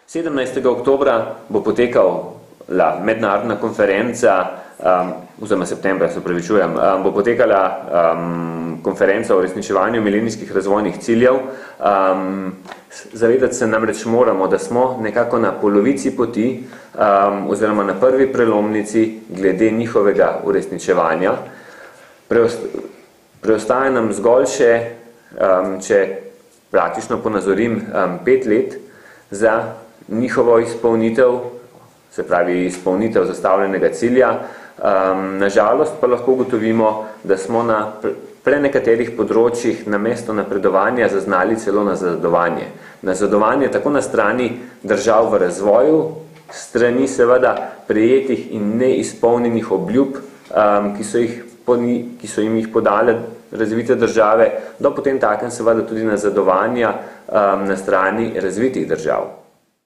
17. oktobra bo potekala mednarodna konferenca, oziroma septembra, se opravičujem, bo potekala konferenca o uresničevanju milenijskih razvojnih ciljev. Zavedati se namreč moramo, da smo nekako na polovici poti, oziroma na prvi prelomnici glede njihovega uresničevanja. Preostaja nam zgolj še, če praktično ponazorim, 5 let za njihovo izpolnitev, se pravi izpolnitev zastavljenega cilja. Nažalost pa lahko ugotovimo, da smo na prenekaterih področjih namesto napredovanja zaznali celo nazadovanje. Nazadovanje tako na strani držav v razvoju, strani seveda prejetih in neizpolnjenih obljub, ki so jim jih podale razvite države, do potem takem seveda tudi nazadovanja na strani razvitih držav.